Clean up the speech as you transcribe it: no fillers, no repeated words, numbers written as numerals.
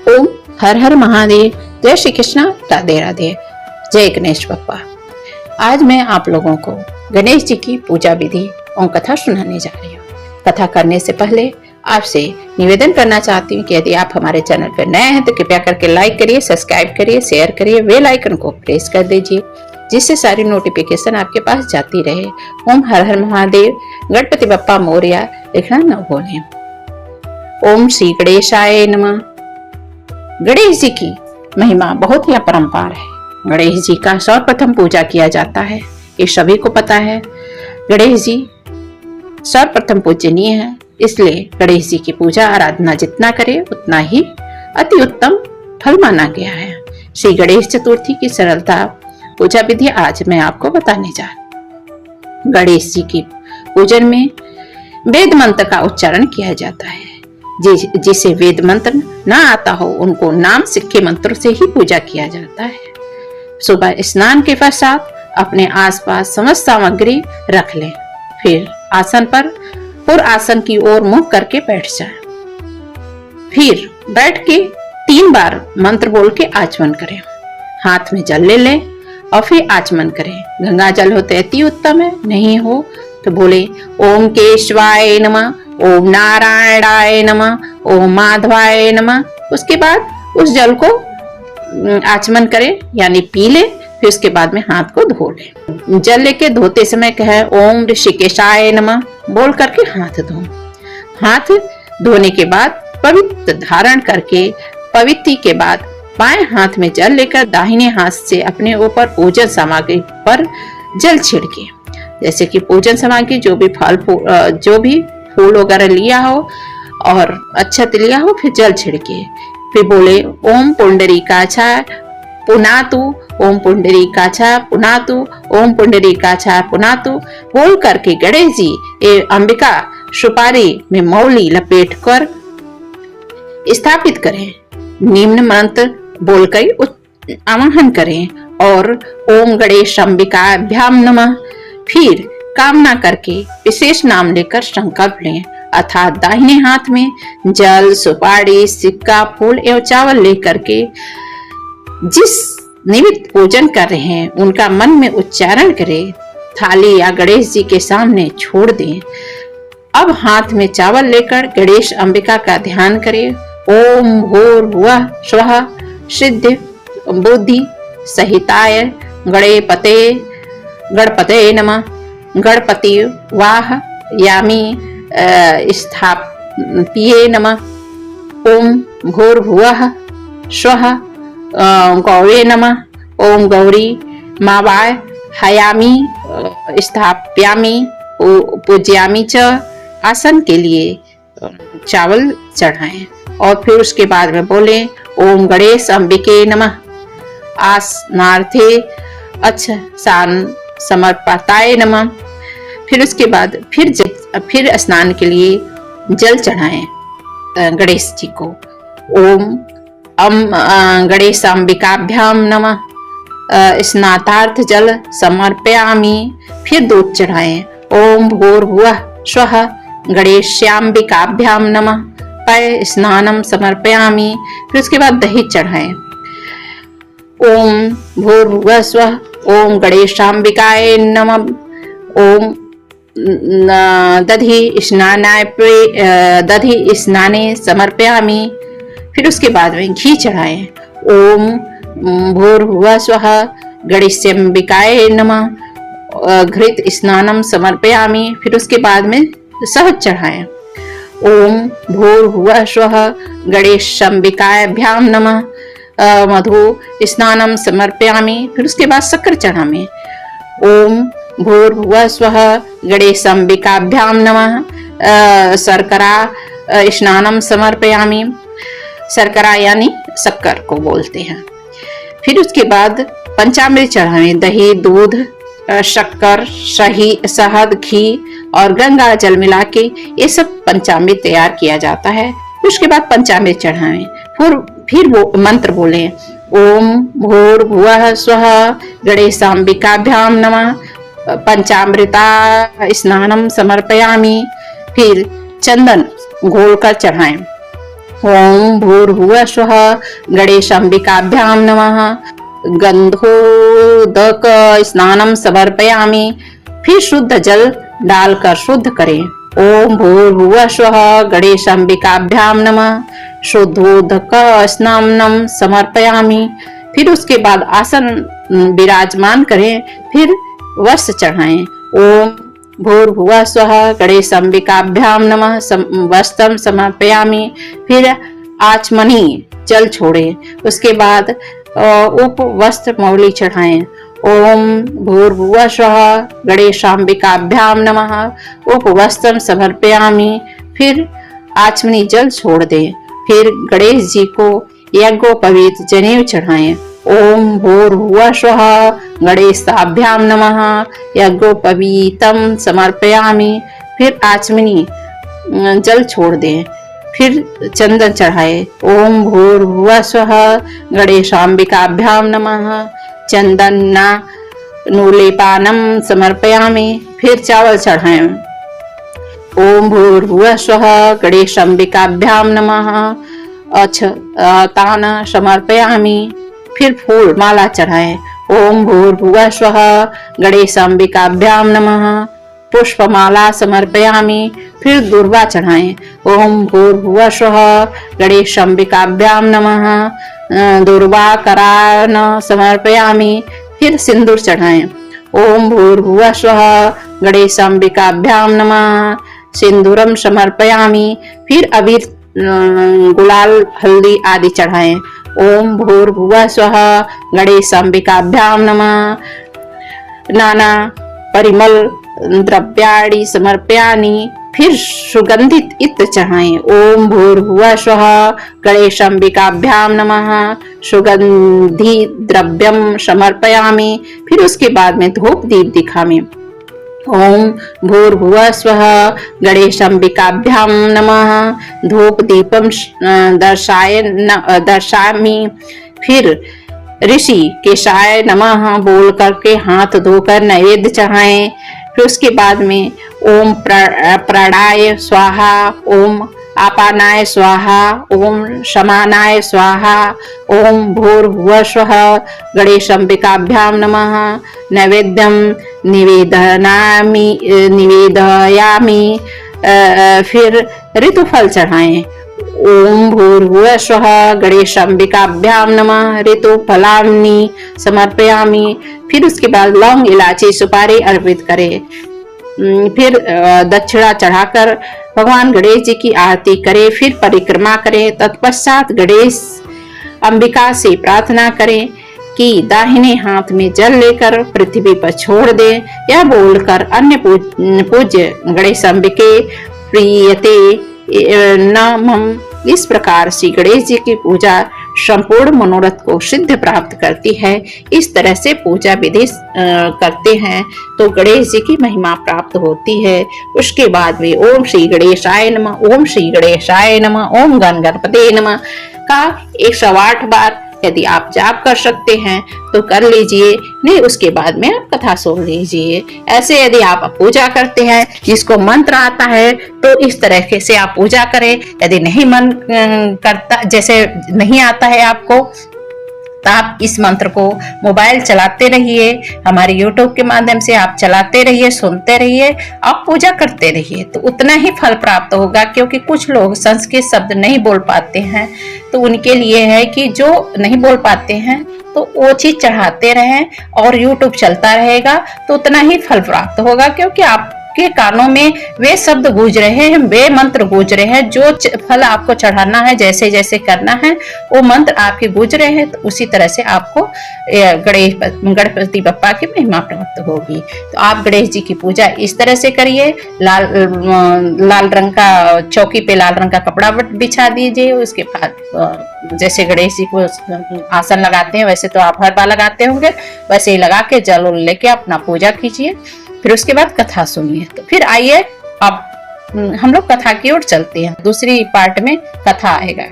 ओम हर हर महादेव। जय श्री कृष्ण, राधे राधे, जय गणेश बप्पा। आज मैं आप लोगों को गणेश जी की पूजा विधि और कथा सुनाने जा रही हूँ। कथा करने से पहले आपसे निवेदन करना चाहती हूँ कि यदि आप हमारे चैनल पर नए हैं तो कृपया करके लाइक करिए, सब्सक्राइब करिए, शेयर करिए, बेल आइकन को प्रेस कर दीजिए जिससे सारी नोटिफिकेशन आपके पास जाती रहे। ओम हर हर महादेव, गणपति बप्पा मोरया लिखना न भूलें। ओम श्री गणेशाय नमः। गणेश जी की महिमा बहुत ही अपरंपार है। गणेश जी का सर्वप्रथम पूजा किया जाता है, ये सभी को पता है। गणेश जी सर्वप्रथम पूजनीय है, इसलिए गणेश जी की पूजा आराधना जितना करे उतना ही अति उत्तम फल माना गया है। श्री गणेश चतुर्थी की सरलता पूजा विधि आज मैं आपको बताने जा रही हूँ। गणेश जी की पूजन में वेद मंत्र का उच्चारण किया जाता है। जिसे वेद मंत्र न आता हो उनको नाम सिक्के मंत्र से ही पूजा किया जाता है। सुबह स्नान के पश्चात अपने आसपास समस्त सामग्री रख लें, फिर आसन पर पूर्व आसन की ओर मुंह करके बैठ जाएं। फिर बैठ के 3 बार मंत्र बोल के आचमन करें। हाथ में जल ले लें और फिर आचमन करें। गंगा जल हो तो अति उत्तम है, नहीं हो तो बोले ओम केशवाय नमः, ओम नारायणाय नमः, ओम माधवाय नमः। उसके बाद उस जल को आचमन करें यानी पी ले। फिर उसके बाद में हाथ को धो ले। जल लेके धोते समय कहे ओम ऋषिकेशाय नमः बोल करके हाथ धो। हाथ धोने के बाद पवित्र धारण करके पवित्री के बाद बाएं हाथ में जल लेकर दाहिने हाथ से अपने ऊपर पूजन सामग्री पर जल छिड़के। जैसे कि पूजन सामग्री जो भी फूल वगैरह लिया हो और अक्षत लिया हो, फिर जल छिड़के। फिर बोले ओम पुंडरीकाक्षा पुनातु, ओम पुंडरीकाक्षा पुनातु, ओम पुंडरीकाक्षा पुनातु बोल करके गणेश जी अंबिका सुपारी में मौली लपेट कर स्थापित करें। निम्न मंत्र बोलकर आवाहन करें और ओम गणेश अंबिकाभ्याम नमः। फिर कामना करके विशेष नाम लेकर संकल्प लें, अर्थात दाहिने हाथ में जल, सुपारी, सिक्का, फूल एवं चावल लेकर के जिस निमित्त पूजन कर रहे हैं उनका मन में उच्चारण करें। थाली या गणेश जी के सामने छोड़ दें। अब हाथ में चावल लेकर गणेश अंबिका का ध्यान करें। ओम भूर्भुवः स्वः सिद्धि बुद्धि सहिताय गणपते नमः। गणपति वाह यामी स्थापये नमः। ओम भूर्भुवः स्वः गौवे नमः। ओम गौरी मावाय हयामी स्थापयामी पूज्यामी च। आसन के लिए चावल चढ़ाएं और फिर उसके बाद में बोले ओम गणेश अंबिके नमः। आसनार्थे सान समर्पताय नमः। फिर उसके बाद फिर स्नान के लिए जल चढ़ाएं गणेश जी को। ओम गणेश अंबिकाभ्याम नमः। स्नातार्थ जल समर्पयामि। फिर दूध चढ़ाएं। ओम भूर्भुवः स्वः गणेशांबिकाभ्याम नमः। पय स्नानम समर्पयामि। फिर उसके बाद दही चढ़ाएं। ओम भूर्भुवः स्वः ओम गणेशांबिकाय नमः। ओम दधि स्नाने समर्पयामि। फिर उसके बाद में घी चढ़ाएं। ओम भूर्भुवः स्वः गणेशांबिकाय नमः। घृत स्नानम समर्पयामि। फिर उसके बाद में शहद चढ़ाएं। ओम भूर्भुवः स्वः गणेशांबिकाभ्याम नमः। मधु स्नानम समर्पयामि। फिर उसके बाद शक्कर चढ़ाएं। ओम भूर्भुवः स्वः गणेशांबिकाभ्याम नमः। शर्करा स्नानम समर्पयामि। शर्करा यानी शक्कर को बोलते हैं। फिर उसके बाद पंचामृत चढ़ाएं। दही, दूध, शक्कर, शहद, घी और गंगा जल मिला के ये सब पंचामृत तैयार किया जाता है। उसके बाद पंचामृत चढ़ाएं। फिर वो मंत्र बोले ओम भूर्भुवः स्वः गणेशांबिकाभ्याम नमः। पंचामृता स्नानम समर्पयामि। फिर चंदन घोल कर चढ़ाएं। ओम भूर्भुवः स्वः गणेशाम्बिकाभ्याम नमः। गंधोदक स्नानम समर्पयामि। फिर शुद्ध जल डालकर शुद्ध करें। ओम भूर्भुवः स्वः गणेशाम्बिकाभ्याम नमः। शुद्धोदक स्नानम समर्पयामि। फिर उसके बाद आसन विराजमान करें, फिर वस्त्र चढ़ाएं। ओम भूर्भुवः स्वः गणेशाम्बिकाभ्याम नमः। वस्त्रम समर्पयामि। फिर आचमनी जल छोड़े, उसके बाद उप वस्त्र मौली चढ़ाएं। ओम भूर्भुवः स्वः गणेशाम्बिकाभ्याम नमः। उप वस्त्रम समर्पयामि। फिर आचमनी जल छोड़ दें। फिर गणेश जी को यज्ञोपवीत जनेऊ चढ़ाएं। ओम भूर्भुवः स्वः गणेशाभ्याम नमः। यज्ञोपवीतम समर्पयामि। फिर आचमनी जल छोड़ दें। फिर चंदन चढ़ाए। ओम भूर्भुवः स्वः गणेशाम्बिकाभ्याम नमः। चंदन्ना नूलेपानम समर्पयामि। फिर चावल चढ़ाएं। ओम भूर्भुवः स्वः गणेशाम्बिकाभ्याम नमः। अक्षतान समर्पयामि। फिर फूल माला चढ़ाएं। ओम भूर्भुवः स्वः गणेशाम्बिकाभ्याम नमः। पुष्पमाला समर्पयामि। फिर दुर्वा चढ़ाएं। ओम भूर्भुवः स्वः गणेशाम्बिकाभ्याम नमः। दुर्वाकरान समर्पयामि। फिर सिंदूर चढ़ाएं। ओम भूर्भुवः स्वः गणेशाम्बिकाभ्याम नमः। सिंदूरम समर्पयामि। फिर अबीर गुलाल हल्दी आदि चढ़ाएं। ओम भूर्भुवः स्वः गणेशाम्बिकाभ्याम नमः। नाना परिमल द्रव्याणि समर्पयामि। फिर सुगंधित इत्र चढ़ाएं। ओम भूर्भुवः स्वः गणेशाम्बिकाभ्याम नमः। सुगंधि द्रव्यम समर्पयामि। फिर उसके बाद में धूप दीप दिखाएं। ओम भूर्भुवः स्वः गणेशाम्बिकाभ्याम नमः। धूप दीपम दर्शामि। फिर ऋषि केशाय नमः बोल करके हाथ धोकर नैवेद्य चढ़ाएं। फिर उसके बाद में ओम प्राणाय स्वाहा। ओम आपानाय स्वाहा। ओम शमानाय स्वाहा। ओम भूर्भुवः स्वः गणेशाम्बिकाभ्याम नमः। नैवेद्यम निवेदयामि। फिर ऋतुफल चढ़ाएं। ओम भूर्भुवः स्वः गणेशाम्बिकाभ्याम नमः। ऋतुफलानि समर्पयामि। फिर उसके बाद लौंग इलायची सुपारी अर्पित करें। फिर दक्षिणा चढ़ाकर भगवान गणेश जी की आरती करें। फिर परिक्रमा करें। तत्पश्चात गणेश अंबिका से प्रार्थना करें कि दाहिने हाथ में जल लेकर पृथ्वी पर छोड़ दे। यह बोलकर अन्य पूज्य गणेश अंबिके प्रियते नमः। इस प्रकार श्री गणेश जी की पूजा संपूर्ण मनोरथ को सिद्ध प्राप्त करती है। इस तरह से पूजा विधि करते हैं तो गणेश जी की महिमा प्राप्त होती है। उसके बाद में ओम श्री गणेशाय नमः, ओम श्री गणेशाय नमः, ओम गण गणपते नमः का 108 बार यदि आप जाप कर सकते हैं तो कर लीजिए, नहीं उसके बाद में आप कथा सुन लीजिए। ऐसे यदि आप पूजा करते हैं, जिसको मंत्र आता है तो इस तरह से आप पूजा करें। यदि नहीं मन करता, जैसे नहीं आता है आपको, तो आप इस मंत्र को मोबाइल चलाते रहिए, हमारे YouTube के माध्यम से आप चलाते रहिए, सुनते रहिए, आप पूजा करते रहिए तो उतना ही फल प्राप्त होगा। क्योंकि कुछ लोग संस्कृत शब्द नहीं बोल पाते हैं, तो उनके लिए है कि जो नहीं बोल पाते हैं तो वो चीज चढ़ाते रहें और YouTube चलता रहेगा तो उतना ही फल प्राप्त होगा। क्योंकि आप के कानों में वे शब्द गूंज रहे हैं, वे मंत्र गूंज रहे हैं, जो फल आपको चढ़ाना है, जैसे जैसे करना है वो मंत्र आपके गूंज रहे हैं, तो उसी तरह से आपको गणपति बप्पा की महिमा प्राप्त होगी। तो आप गणेश जी की पूजा इस तरह से करिए। लाल रंग का चौकी पे लाल रंग का कपड़ा बिछा दीजिए। उसके बाद जैसे गणेश जी को आसन लगाते हैं वैसे तो आप हर बार लगाते होंगे, वैसे ही लगा के जल लेके अपना पूजा कीजिए। फिर उसके बाद कथा सुनिए। तो फिर आइए अब हम लोग कथा की ओर चलते हैं। दूसरी पार्ट में कथा आएगा।